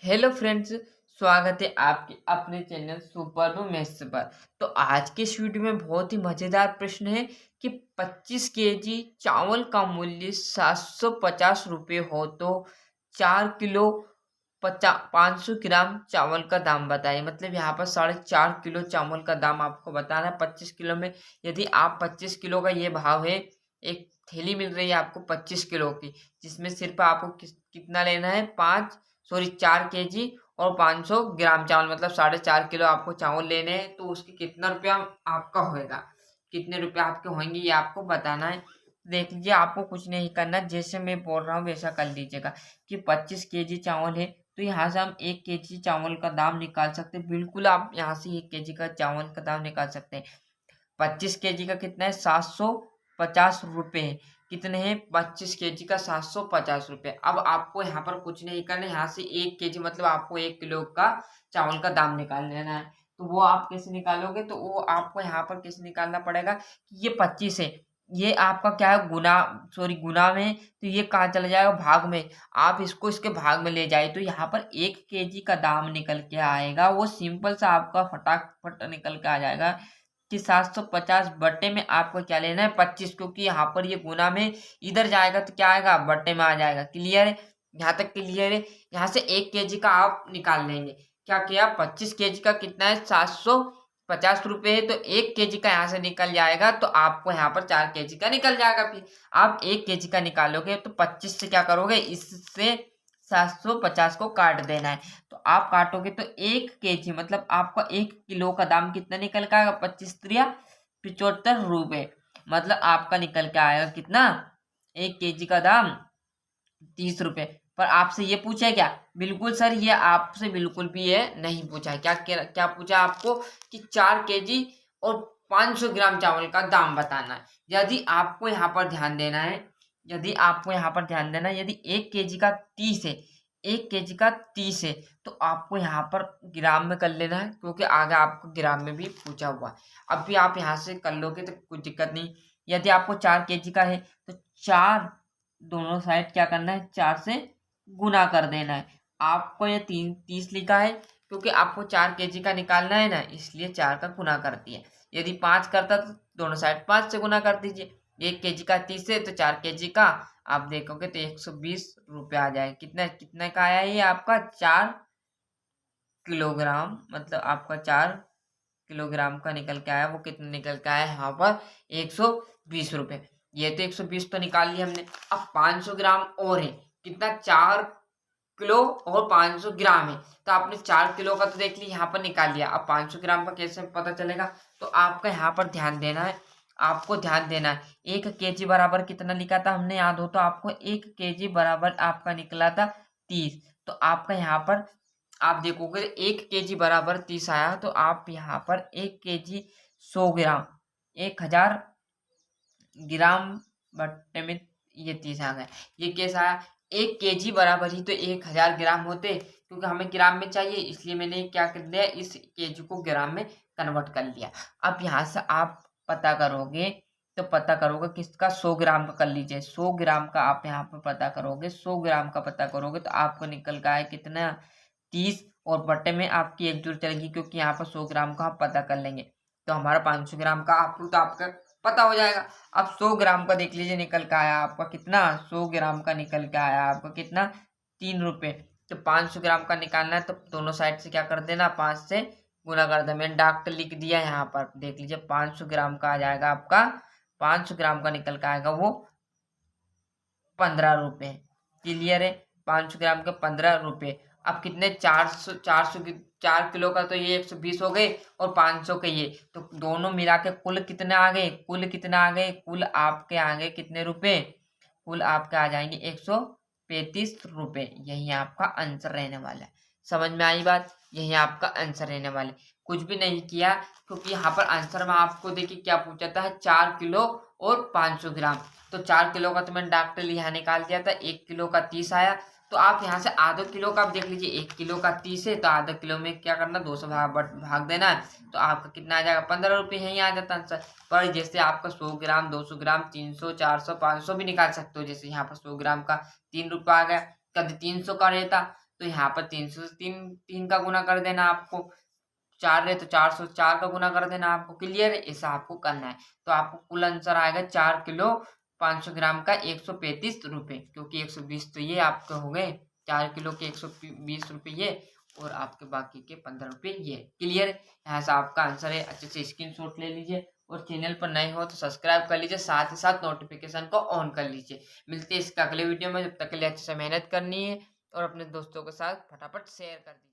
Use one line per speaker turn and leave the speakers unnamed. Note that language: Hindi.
Hello friends. स्वागत है आपके अपने चैनल सुपर मैथ्स पर। तो आज के इस वीडियो में बहुत ही मज़ेदार प्रश्न है कि 25 केजी चावल का मूल्य 750 रुपये हो तो 4 किलो 500 ग्राम चावल का दाम बताइए। मतलब यहाँ पर 4.5 किलो चावल का दाम आपको बताना है 25 किलो में। यदि आप 25 किलो का ये भाव है, एक थैली मिल रही है आपको 25 किलो की, जिसमें सिर्फ आपको कितना लेना है 4 केजी और 500 ग्राम चावल, मतलब 4.5 किलो आपको चावल लेने हैं। तो उसके कितना रुपया आपका होएगा, कितने रुपए आपके होंगे, ये आपको बताना है। देख लीजिए, आपको कुछ नहीं करना, जैसे मैं बोल रहा हूँ वैसा कर लीजिएगा। कि 25 केजी चावल है तो यहाँ से हम 1 केजी चावल का दाम निकाल सकते हैं। बिल्कुल आप यहाँ से 1 केजी का चावल का दाम निकाल सकते हैं। 25 केजी का कितना है, 750 रुपये है। कितने हैं, 25 केजी का 750 रुपये। अब आपको यहाँ पर कुछ नहीं करना है, यहाँ से 1 केजी मतलब आपको 1 किलो का चावल का दाम निकाल लेना है। तो वो आप कैसे निकालोगे, तो वो आपको यहाँ पर कैसे निकालना पड़ेगा कि ये 25 है, ये आपका क्या है गुना, सॉरी गुना में, तो ये कहाँ चला जाएगा, भाग में। आप इसको इसके भाग में ले जाए तो यहाँ पर 1 केजी का दाम निकल के आएगा। वो सिंपल सा आपका फटाफट निकल के आ जाएगा कि 750 बट्टे में आपको क्या लेना है 25, क्योंकि यहाँ पर ये गुना में इधर जाएगा तो क्या आएगा, बट्टे में आ जाएगा। क्लियर है, यहाँ तक क्लियर है। यहाँ से 1 केजी का आप निकाल लेंगे। क्या किया, 25 केजी का कितना है, 750 रुपये है, तो 1 केजी का यहाँ से निकल जाएगा, तो आपको यहाँ पर 4 केजी का निकल जाएगा। फिर आप 1 केजी का निकालोगे तो 25 से क्या करोगे, इससे 750 को काट देना है। तो आप काटोगे तो 1 केजी मतलब आपका 1 किलो का दाम कितना निकल के आएगा, 25×3 = 75 रुपये। मतलब आपका निकल के आएगा कितना, 1 केजी का दाम 30 रुपये। पर आपसे ये पूछा है क्या, बिल्कुल सर ये आपसे बिल्कुल भी ये नहीं पूछा है। क्या क्या, क्या पूछा आपको कि 4 केजी और 500 ग्राम चावल का दाम बताना है। यदि आपको यहाँ पर ध्यान देना है, यदि आपको यहाँ पर ध्यान देना है, यदि 1 केजी का 30 है, 1 केजी का 30 है, तो आपको यहाँ पर ग्राम में कर लेना है, क्योंकि आगे आपको ग्राम में भी पूछा हुआ है। अब भी आप यहाँ से कर लोगे तो कुछ दिक्कत नहीं। यदि आपको 4 केजी का है तो 4 दोनों साइड क्या करना है, 4 से गुना कर देना है। आपको ये 30 लिखा है क्योंकि आपको 4 केजी का निकालना है ना, इसलिए 4 का गुना कर दिया। यदि 5 करता तो दोनों साइड 5 से गुना कर दीजिए। 1 केजी का 30 है तो 4 केजी का आप देखोगे तो 120 रुपये आ जाएगा। कितना कितना का आया ये आपका, 4 किलोग्राम, मतलब आपका 4 किलोग्राम का निकल के आया। वो कितना निकल के आया यहाँ पर, 120 रुपये। ये तो 120 तो निकाल लिया हमने। अब 500 ग्राम और है, कितना, 4 किलो और 500 ग्राम है। तो आपने 4 किलो का तो देख लिया, यहाँ पर निकाल लिया। अब 500 ग्राम का कैसे पता चलेगा, तो आपका यहाँ पर ध्यान देना है, आपको ध्यान देना है। 1 केजी बराबर कितना लिखा था हमने, याद हो तो आपको, 1 केजी बराबर आपका निकला था 30। तो आपका यहाँ पर आप देखोगे 1 केजी बराबर 30 आया, तो आप यहाँ पर 1 केजी 100 ग्राम, 1000 ग्राम बट्टे में ये 30 आ गया। ये कैसा आया, 1 केजी बराबर ही तो 1000 ग्राम होते, क्योंकि हमें ग्राम में चाहिए, इसलिए मैंने क्या कर दिया, इस केजी को ग्राम में कन्वर्ट कर लिया। अब यहाँ से आप पता करोगे, तो पता करोगे किसका, 100 ग्राम का कर लीजिए। 100 ग्राम का आप यहाँ पर पता करोगे, 100 ग्राम का पता करोगे तो आपको निकल का है कितना, 30, और बट्टे में आपकी एक जुड़ चलेगी, क्योंकि यहाँ पर 100 ग्राम का हम पता कर लेंगे। तो हमारा 500 ग्राम का आपको तो आपका पता हो जाएगा। अब 100 ग्राम का देख लीजिए निकल के आया आपका कितना, 100 ग्राम का निकल के आया आपका कितना, 3 रुपये। तो 500 ग्राम का निकालना है तो दोनों साइड से क्या कर देना, 5 से गुना कर देना। मैंने डॉक्टर लिख दिया यहाँ पर, देख लीजिए 500 ग्राम का आ जाएगा आपका, 500 ग्राम का निकल के आएगा वो 15 रुपये। क्लियर है, 500 ग्राम के 15 रुपये। अब कितने, 4 किलो का तो ये 120 हो गए, और 500 के ये, तो दोनों मिला के कुल कितने आ गए, कुल कितने आ गए, कुल आपके आ गए कितने रुपए, कुल आपके आ जाएंगे 135 रुपये। यही आपका आंसर रहने वाला है। समझ में आई बात, यही आपका आंसर रहने वाला है। कुछ भी नहीं किया, क्योंकि यहाँ पर आंसर में आपको देखिए क्या पूछा था, 4 किलो और 500 ग्राम। तो 4 किलो का तो मैंने डॉक्टर यहाँ निकाल दिया था, 1 किलो का 30 आया। तो आप यहाँ से आधे किलो का आप देख लीजिए, 1 किलो का 30 है तो आधा किलो में क्या करना, 2 से भाग देना है, तो आपका कितना आ जाएगा, 15 रुपये। यही आ जाता आंसर। पर जैसे आपका 100 ग्राम, 200 ग्राम, 300, 400, 500 भी निकाल सकते हो। जैसे यहाँ पर 100 ग्राम का 3 रुपये आ गया, कभी 300 का रहता तो यहाँ पर 300 से 3 का गुना कर देना आपको, 4 रहे तो 400 4 का गुना कर देना आपको। क्लियर है? ऐसा आपको करना है। तो आपको कुल आंसर आएगा 4 किलो 500 ग्राम का 135 रुपये, क्योंकि 120 तो ये आपके हो गए, 4 किलो के 120 रुपये ये, और आपके बाकी के 15 रुपये ये। क्लियर है? यहाँ से आपका आंसर है। अच्छे से स्क्रीनशॉट ले लीजिए और चैनल पर नए हो तो सब्सक्राइब कर लीजिए, साथ ही साथ नोटिफिकेशन को ऑन कर लीजिए। मिलते हैं इसका अगले वीडियो में, जब तक के लिए अच्छे से मेहनत करनी है और अपने दोस्तों के साथ फटाफट शेयर कर दीजिए।